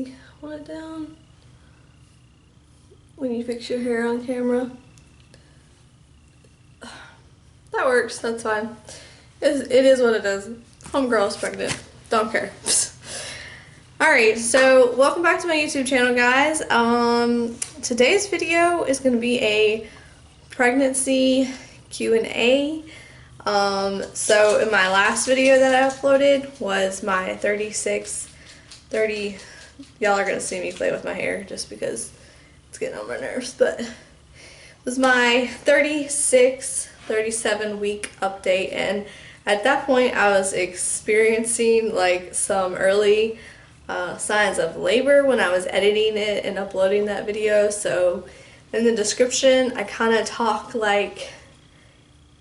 me hold it down when you fix your hair on camera. That works, that's fine. It is what it is. Homegirl's pregnant. Don't care. Alright, so welcome back to my YouTube channel, guys. Today's video is going to be a pregnancy Q&A. So in my last video that I uploaded was my 30, y'all are going to see me play with my hair just because it's getting on my nerves, but it was my 37 week update, and at that point I was experiencing like some early signs of labor when I was editing it and uploading that video. So in the description I kind of talk like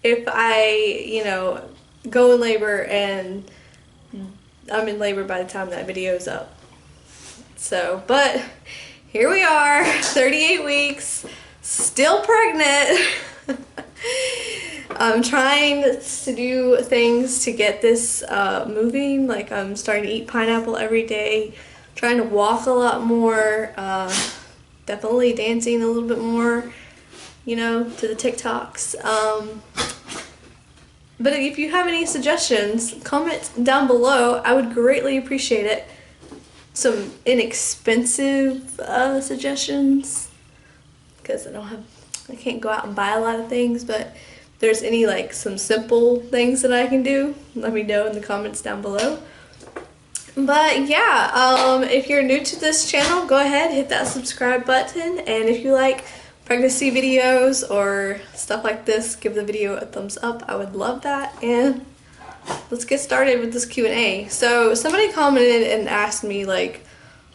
if I, go in labor and I'm in labor by the time that video is up. So, but here we are, 38 weeks, still pregnant. I'm trying to do things to get this moving. Like I'm starting to eat pineapple every day, trying to walk a lot more, definitely dancing a little bit more, to the TikToks. But if you have any suggestions, comment down below. I would greatly appreciate it. Some inexpensive suggestions, because I can't go out and buy a lot of things, but if there's any like some simple things that I can do, let me know in the comments down below. But yeah, if you're new to this channel, go ahead, hit that subscribe button, and if you like pregnancy videos or stuff like this, give the video a thumbs up. I would love that. And let's get started with this Q&A. So somebody commented and asked me like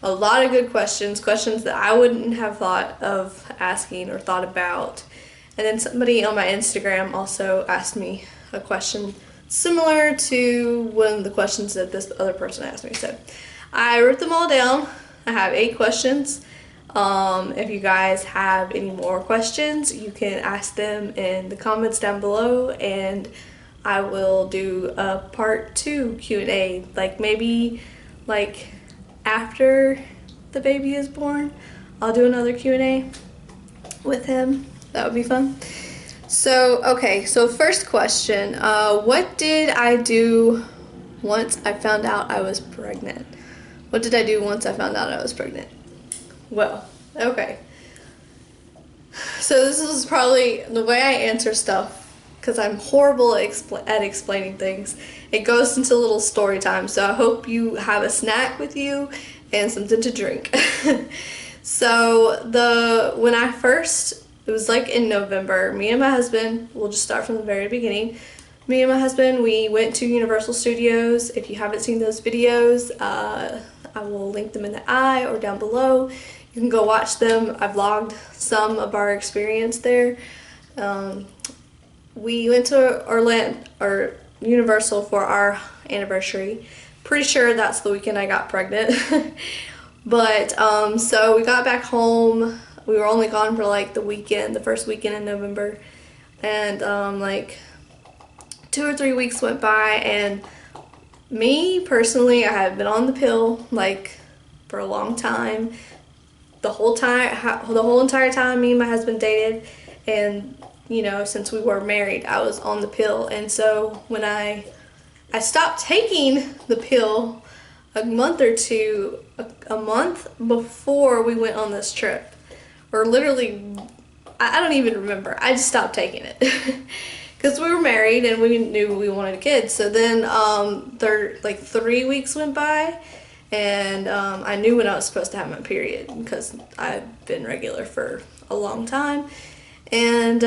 a lot of good questions that I wouldn't have thought of asking or thought about. And then somebody on my Instagram also asked me a question similar to one of the questions that this other person asked me. So I wrote them all down. I have 8 questions. If you guys have any more questions, you can ask them in the comments down below, and I will do a part 2 Q&A, like maybe like after the baby is born. I'll do another Q&A with him. That would be fun. So, okay, so first question, what did I do once I found out I was pregnant? What did I do once I found out I was pregnant? Well, okay. So this is probably the way I answer stuff, because I'm horrible at explaining things. It goes into a little story time, so I hope you have a snack with you and something to drink. So when I first, it was like in November, me and my husband, we'll just start from the very beginning. Me and my husband, we went to Universal Studios. If you haven't seen those videos, I will link them in the eye or down below. You can go watch them. I vlogged some of our experience there. We went to Universal for our anniversary. Pretty sure that's the weekend I got pregnant. But so we got back home. We were only gone for like the first weekend in November, and like 2 or 3 weeks went by, and me personally, I have been on the pill like for a long time. The whole entire time me and my husband dated, and since we were married, I was on the pill. And so when I stopped taking the pill a month before we went on this trip, or literally, I don't even remember. I just stopped taking it because we were married and we knew we wanted a kid. So then like 3 weeks went by, and I knew when I was supposed to have my period because I've been regular for a long time, and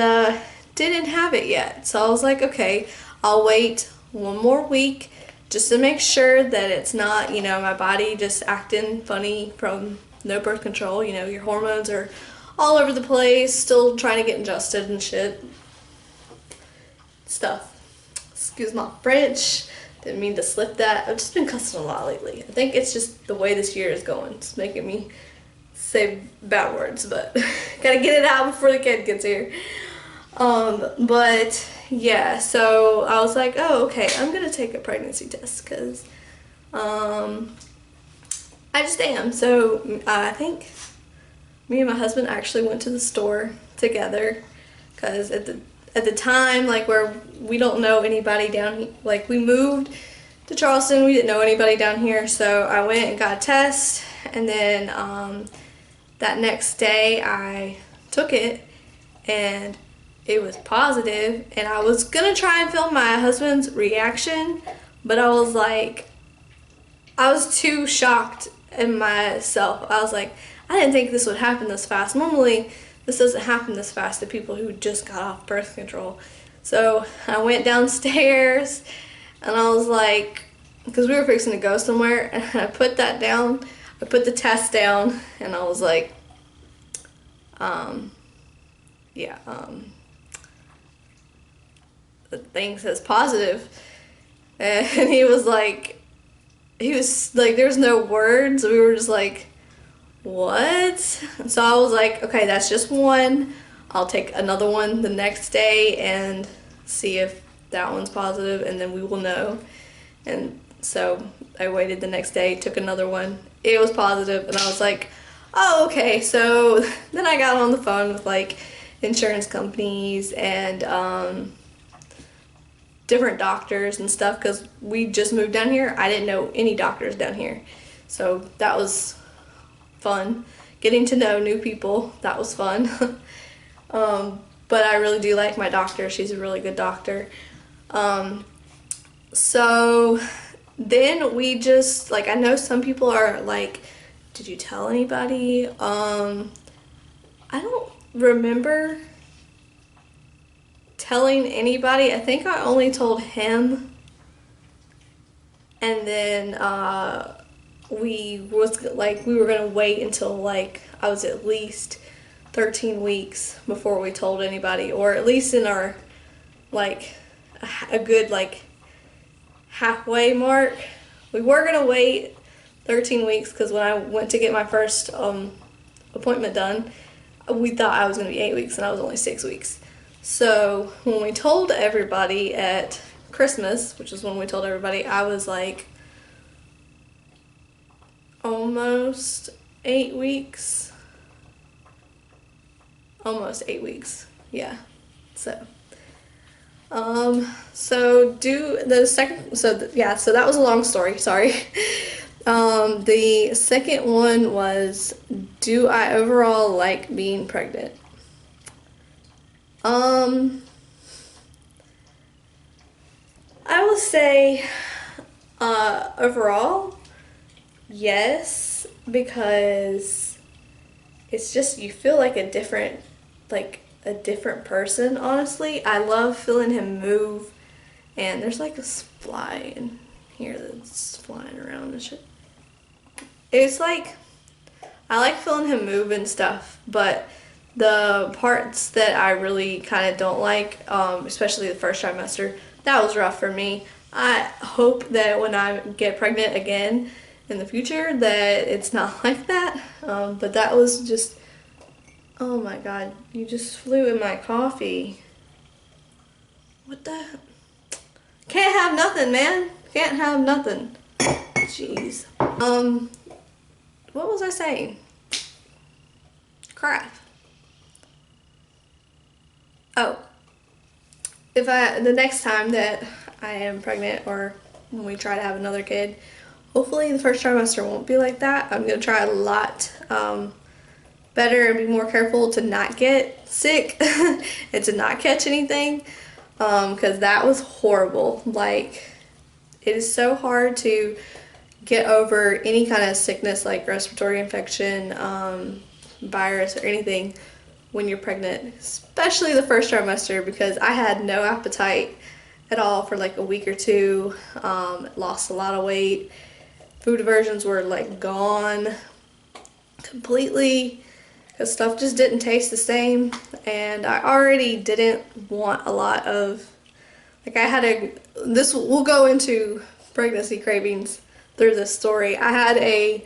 didn't have it yet. So I was like, okay, I'll wait 1 more week just to make sure that it's not, my body just acting funny from no birth control. Your hormones are all over the place, still trying to get adjusted and shit. Stuff. Excuse my French. Didn't mean to slip that. I've just been cussing a lot lately. I think it's just the way this year is going. It's making me say bad words, but gotta get it out before the kid gets here. But yeah, so I was like, oh, okay, I'm gonna take a pregnancy test, because I just am. So I think me and my husband actually went to the store together because at the time, like, where we don't know anybody down here, like, we moved to Charleston, we didn't know anybody down here, so I went and got a test, and then that next day I took it and it was positive, and I was gonna try and film my husband's reaction, but I was like, I was too shocked in myself. I was like, I didn't think this would happen this fast. Normally, this doesn't happen this fast to people who just got off birth control. So I went downstairs and I was like, because we were fixing to go somewhere, and I put that down. I put the test down and I was like, yeah, the thing says positive. And he was like, there's no words. We were just like, what? So I was like, okay, that's just one. I'll take another one the next day and see if that one's positive, and then we will know. And so I waited the next day, took another one. It was positive, and I was like, oh, okay. So then I got on the phone with like insurance companies and different doctors and stuff, because we just moved down here. I didn't know any doctors down here, so that was fun. Getting to know new people, that was fun. But I really do like my doctor. She's a really good doctor. So then we just, like, I know some people are like, did you tell anybody? I don't remember telling anybody. I think I only told him, and then we were gonna wait until like I was at least 13 weeks before we told anybody, or at least in our like a good like halfway mark. We were gonna wait 13 weeks because when I went to get my first appointment done, we thought I was gonna be 8 weeks and I was only 6 weeks. So when we told everybody at Christmas, which is when we told everybody, I was like almost 8 weeks. Almost 8 weeks, yeah. So so that was a long story, sorry. The second one was, do I overall like being pregnant? I would say overall, yes, because it's just, you feel like a different person, honestly. I love feeling him move, and there's like a fly in here that's flying around and shit. It's like, I like feeling him move and stuff, but the parts that I really kind of don't like, especially the first trimester, that was rough for me. I hope that when I get pregnant again in the future that it's not like that, but that was just, oh my god, you just flew in my coffee. What the? Can't have nothing, man. Can't have nothing. Jeez. What was I saying? Crap. Oh. The next time that I am pregnant, or when we try to have another kid, hopefully the first trimester won't be like that. I'm gonna try a lot better and be more careful to not get sick and to not catch anything, because that was horrible. Like, it is so hard to get over any kind of sickness like respiratory infection, virus, or anything when you're pregnant, especially the first trimester, because I had no appetite at all for like a week or two, lost a lot of weight, food aversions were like gone completely, because stuff just didn't taste the same, and I already didn't want a lot of, like, we'll go into pregnancy cravings through this story. I had a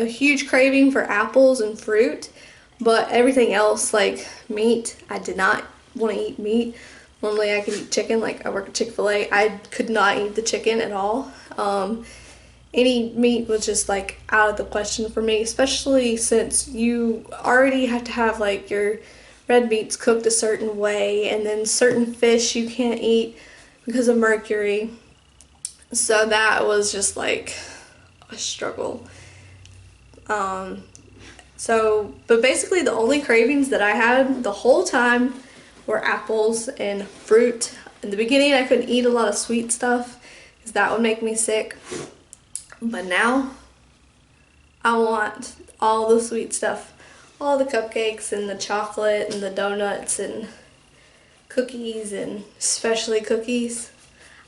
huge craving for apples and fruit, but everything else, like meat, I did not want to eat meat. Normally I could eat chicken, like I work at Chick-fil-A. I could not eat the chicken at all. any meat was just like out of the question for me, especially since you already have to have like your red meats cooked a certain way, and then certain fish you can't eat because of mercury. So that was just like a struggle. Um, but basically the only cravings that I had the whole time were apples and fruit. In the beginning, I couldn't eat a lot of sweet stuff because that would make me sick. But now, I want all the sweet stuff, all the cupcakes and the chocolate and the donuts and cookies, and especially cookies.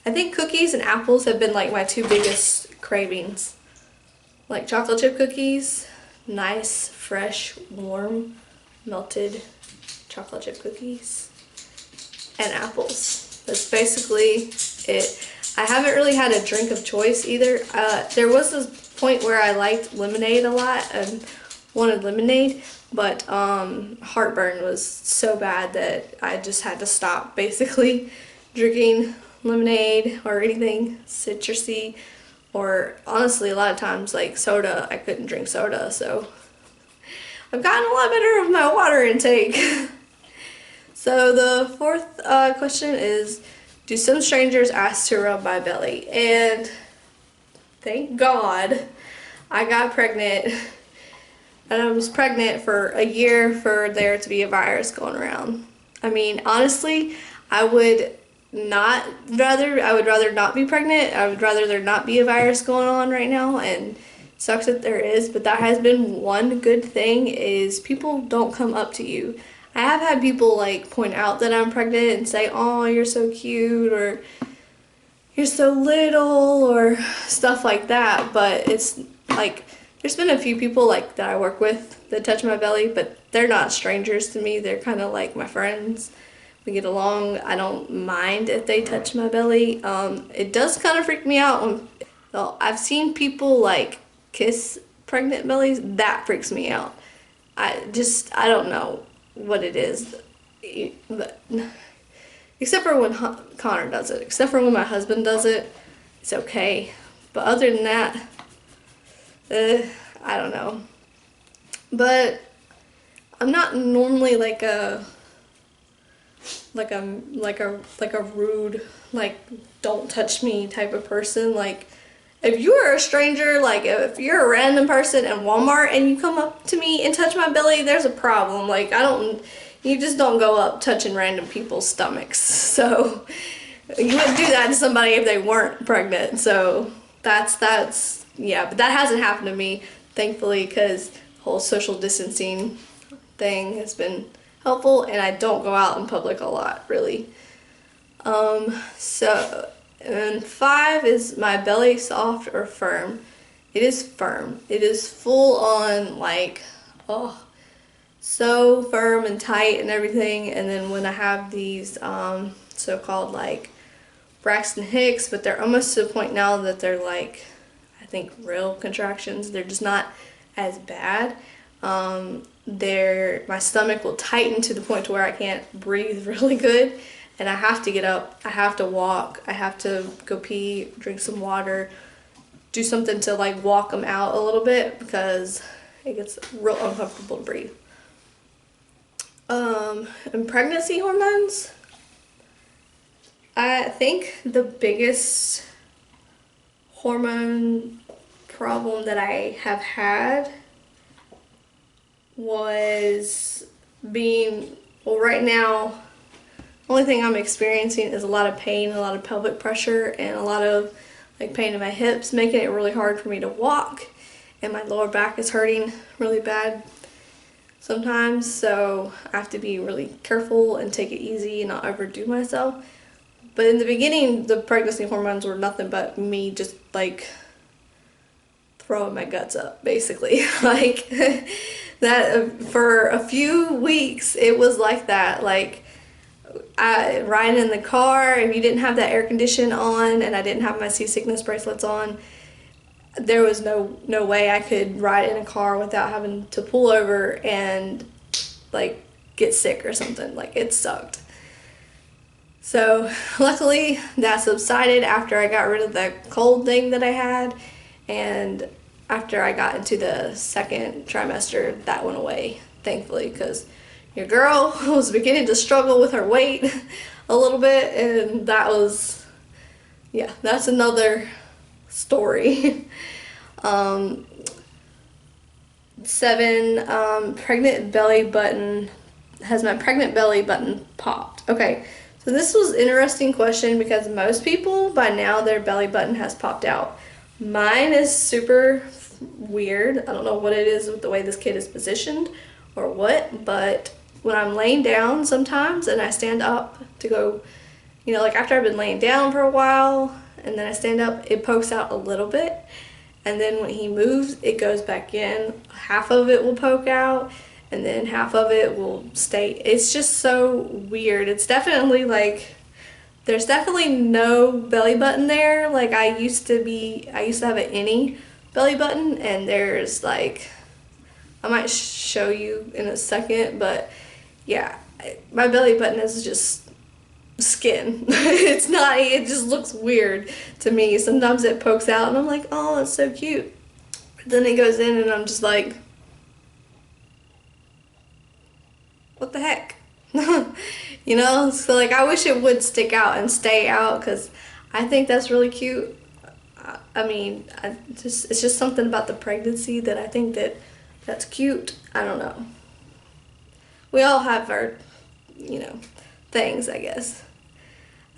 I think cookies and apples have been like my two biggest cravings. Like chocolate chip cookies, nice, fresh, warm, melted chocolate chip cookies, and apples. That's basically it. I haven't really had a drink of choice either. There was this point where I liked lemonade a lot and wanted lemonade, but heartburn was so bad that I just had to stop basically drinking lemonade or anything citrusy, or honestly a lot of times like soda. I couldn't drink soda, so I've gotten a lot better with my water intake. So the fourth question is, do some strangers ask to rub my belly? And thank God I got pregnant. And I was pregnant for a year for there to be a virus going around. I mean, honestly, I would rather not be pregnant. I would rather there not be a virus going on right now, and it sucks that there is, but that has been one good thing, is people don't come up to you. I have had people like point out that I'm pregnant and say, "Oh, you're so cute," or "You're so little," or stuff like that, but it's like, there's been a few people like that I work with that touch my belly, but they're not strangers to me. They're kind of like my friends. We get along. I don't mind if they touch my belly. It does kind of freak me out when, well, I've seen people like kiss pregnant bellies. That freaks me out. I don't know what it is, but except for when Connor does it. Except for when my husband does it, it's okay. But other than that, I don't know. But I'm not normally like a rude, like, don't touch me type of person. Like, if you are a stranger, like if you're a random person in Walmart and you come up to me and touch my belly, there's a problem. Like, you just don't go up touching random people's stomachs. So you wouldn't do that to somebody if they weren't pregnant. So that's yeah, but that hasn't happened to me, thankfully, because the whole social distancing thing has been helpful, and I don't go out in public a lot, really. And 5 is, my belly soft or firm? It is firm. It is full on, like, oh, so firm and tight and everything. And then when I have these so-called like Braxton Hicks, but they're almost to the point now that they're like, I think, real contractions. They're just not as bad. My stomach will tighten to the point to where I can't breathe really good, and I have to get up, I have to walk, I have to go pee, drink some water, do something to like walk them out a little bit, because it gets real uncomfortable to breathe. And pregnancy hormones, I think the biggest hormone problem that I have had was right now, the only thing I'm experiencing is a lot of pain, a lot of pelvic pressure, and a lot of like pain in my hips, making it really hard for me to walk, and my lower back is hurting really bad sometimes, so I have to be really careful and take it easy and not overdo myself. But in the beginning, the pregnancy hormones were nothing but me just like throwing my guts up, basically. Like that for a few weeks, it was like that. Like, riding in the car, if you didn't have that air condition on and I didn't have my seasickness bracelets on, there was no way I could ride in a car without having to pull over and like get sick or something. Like, it sucked. So luckily that subsided after I got rid of the cold thing that I had, And after I got into the second trimester, that went away, thankfully, because your girl was beginning to struggle with her weight a little bit, and that was, yeah, that's another story. 7, pregnant belly button. Has my pregnant belly button popped? Okay, so this was an interesting question because most people, by now, their belly button has popped out. Mine is super weird. I don't know what it is with the way this kid is positioned or what, but when I'm laying down sometimes and I stand up to go, you know, like after I've been laying down for a while and then I stand up, it pokes out a little bit. And then when he moves, it goes back in. Half of it will poke out, and then half of it will stay. It's just so weird. It's definitely like, there's definitely no belly button there. Like I used to have an any belly button, and there's like, I might show you in a second, but yeah, my belly button is just skin. It's not, it just looks weird to me. Sometimes it pokes out and I'm like, oh, that's so cute. Then it goes in and I'm just like, what the heck? You know, so like I wish it would stick out and stay out because I think that's really cute. I mean, it's just something about the pregnancy that I think that's cute. I don't know. We all have our, you know, things, I guess.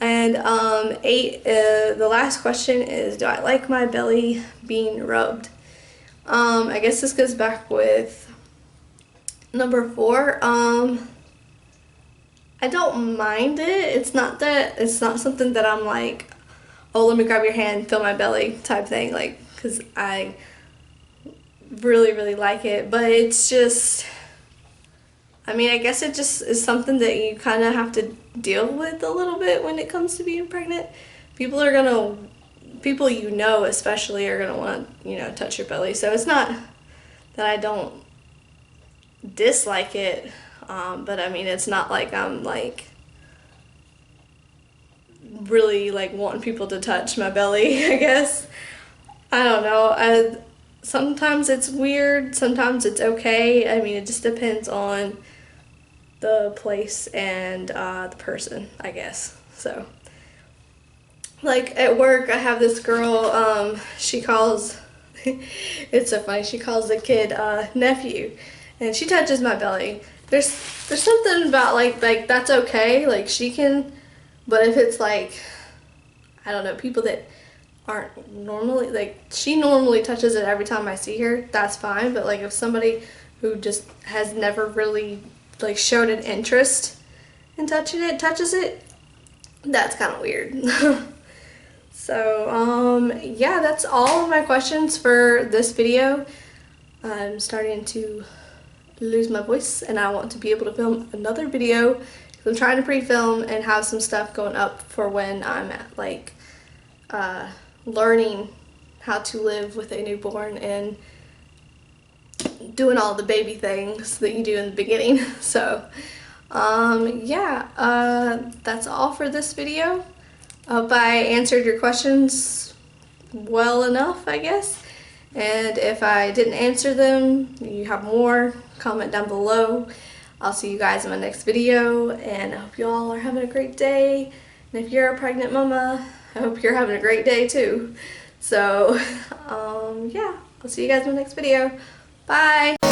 And 8, the last question is, do I like my belly being rubbed? I guess this goes back with number 4. I don't mind it. It's not something that I'm like, oh, let me grab your hand, feel my belly type thing, like, because I really, really like it. But it's just, I mean, I guess it just is something that you kind of have to deal with a little bit when it comes to being pregnant. People you know especially are gonna want to, you know, touch your belly. So it's not that I don't dislike it, but I mean, it's not like I'm like really like wanting people to touch my belly, I guess. I don't know. Sometimes it's weird, sometimes it's okay. I mean, it just depends on the place and the person, I guess. So like at work, I have this girl, she calls, it's so funny, she calls the kid nephew, and she touches my belly. There's something about like that's okay, like she can, but if it's like, I don't know, people that aren't normally, like she normally touches it every time I see her, that's fine. But like if somebody who just has never really like showed an interest in touching it touches it, that's kind of weird. So yeah, that's all of my questions for this video. I'm starting to lose my voice and I want to be able to film another video. I'm trying to pre-film and have some stuff going up for when I'm at like learning how to live with a newborn and doing all the baby things that you do in the beginning. So yeah, that's all for this video. Hope I answered your questions well enough, I guess. And if I didn't answer them, you have more, comment down below. I'll see you guys in my next video, and I hope you all are having a great day. And if you're a pregnant mama, I hope you're having a great day too. So yeah, I'll see you guys in my next video. Bye!